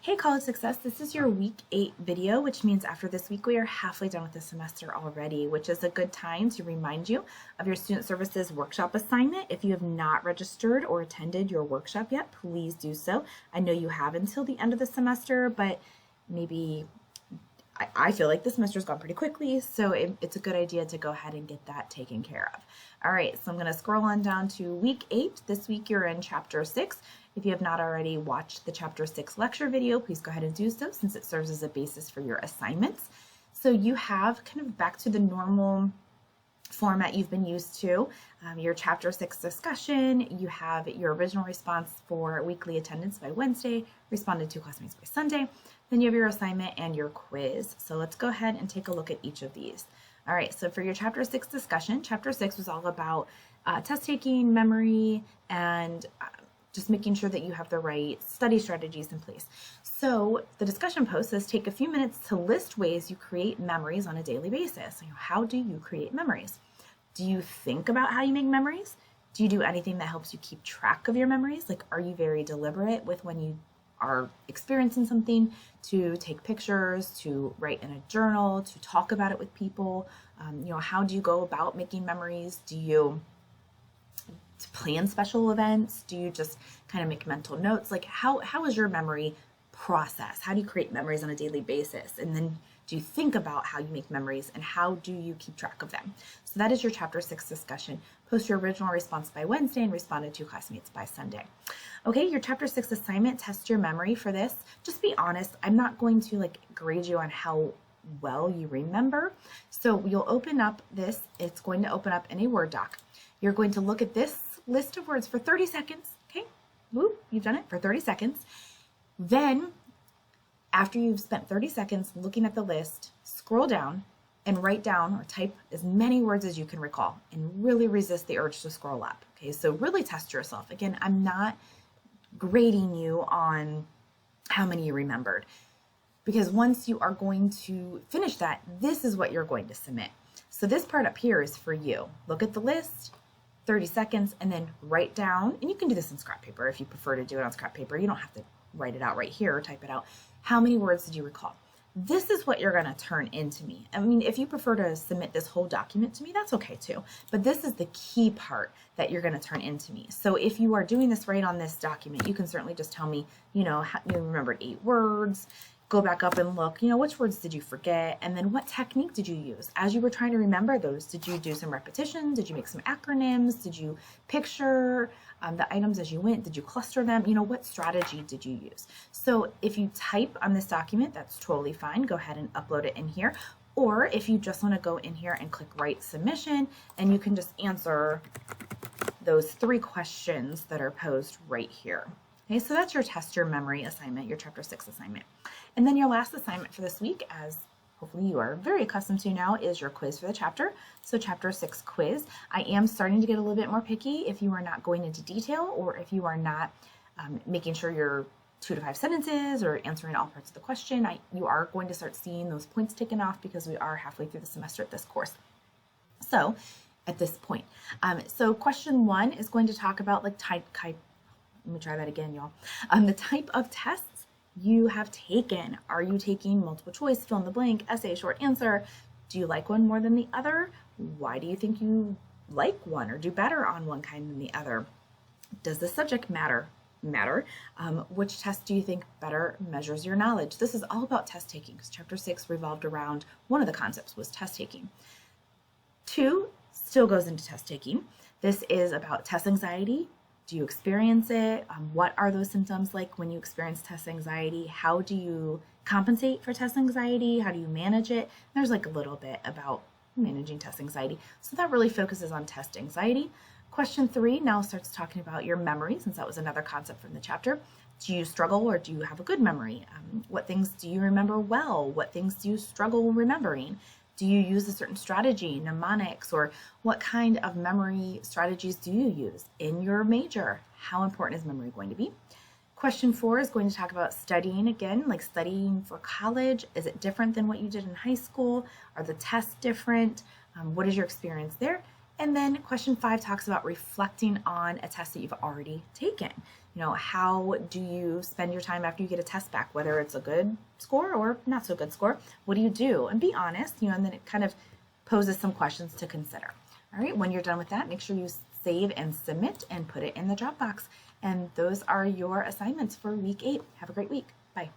Hey College Success, this is your week 8 video, which means after this week we are halfway done with the semester already, which is a good time to remind you of your Student Services workshop assignment. If you have not registered or attended your workshop yet, please do so. I know you have until the end of the semester, but maybe I feel like the semester's gone pretty quickly, so it's a good idea to go ahead and get that taken care of. All right, so I'm going to scroll on down to week 8. This week you're in chapter 6. If you have not already watched the chapter 6 lecture video, please go ahead and do so since it serves as a basis for your assignments. So you have kind of back to the normal format you've been used to. Your chapter 6 discussion, you have your original response for weekly attendance by Wednesday, responded to classmates by Sunday, then you have your assignment and your quiz. So let's go ahead and take a look at each of these. All right, so for your chapter 6 discussion, chapter 6 was all about test taking, memory, and just making sure that you have the right study strategies in place. So the discussion post says take a few minutes to list ways you create memories on a daily basis. How do you create memories? Do you think about how you make memories? Do you do anything that helps you keep track of your memories? Like, are you very deliberate with when you are experiencing something, to take pictures, to write in a journal, to talk about it with people? How do you go about making memories? Do you plan special events? Do you just kind of make mental notes? Like, how is your memory process? How do you create memories on a daily basis? And then do you think about how you make memories and how do you keep track of them? So that is your chapter 6 discussion. Post your original response by Wednesday and responded to classmates by Sunday. Okay, your chapter 6 assignment, test your memory for this. Just be honest. I'm not going to grade you on how well you remember. So you'll open up this. It's going to open up in a Word doc. You're going to look at this list of words for 30 seconds. Okay, whoop, you've done it for 30 seconds. Then after you've spent 30 seconds looking at the list, scroll down and write down or type as many words as you can recall and really resist the urge to scroll up. Okay, so really test yourself. Again, I'm not grading you on how many you remembered, because once you are going to finish that, this is what you're going to submit. So this part up here is for you. Look at the list, 30 seconds, and then write down, and you can do this in scrap paper if you prefer to do it on scrap paper. You don't have to write it out right here or type it out. How many words did you recall? This is what you're going to turn into me. I mean, if you prefer to submit this whole document to me, that's okay too. But this is the key part that you're going to turn into me. So if you are doing this right on this document, you can certainly just tell me, you remembered 8 words. Go back up and look, which words did you forget? And then what technique did you use? As you were trying to remember those, did you do some repetition? Did you make some acronyms? Did you picture the items as you went? Did you cluster them? What strategy did you use? So if you type on this document, that's totally fine. Go ahead and upload it in here. Or if you just want to go in here and click write submission, and you can just answer those 3 questions that are posed right here. Okay, so that's your test your memory assignment, your chapter 6 assignment. And then your last assignment for this week, as hopefully you are very accustomed to now, is your quiz for the chapter. So chapter 6 quiz. I am starting to get a little bit more picky if you are not going into detail, or if you are not making sure you're 2 to 5 sentences or answering all parts of the question. You are going to start seeing those points taken off because we are halfway through the semester at this course. So at this point, so question 1 is going to talk about let me try that again, y'all. The type of tests you have taken. Are you taking multiple choice, fill in the blank, essay, short answer? Do you like one more than the other? Why do you think you like one or do better on one kind than the other? Does the subject matter? Which test do you think better measures your knowledge? This is all about test taking, because chapter 6 revolved around one of the concepts was test taking. 2 still goes into test taking. This is about test anxiety. Do you experience it? What are those symptoms like when you experience test anxiety? How do you compensate for test anxiety? How do you manage it? There's a little bit about managing test anxiety. So that really focuses on test anxiety. Question 3 now starts talking about your memory, since that was another concept from the chapter. Do you struggle or do you have a good memory? What things do you remember well? What things do you struggle remembering? Do you use a certain strategy, mnemonics, or what kind of memory strategies do you use in your major? How important is memory going to be? Question 4 is going to talk about studying again, like studying for college. Is it different than what you did in high school? Are the tests different? What is your experience there? And then question 5 talks about reflecting on a test that you've already taken. You know, how do you spend your time after you get a test back, whether it's a good score or not so good score? What do you do? And be honest, you know, and then it kind of poses some questions to consider. All right, when you're done with that, make sure you save and submit and put it in the Dropbox. And those are your assignments for week 8. Have a great week. Bye.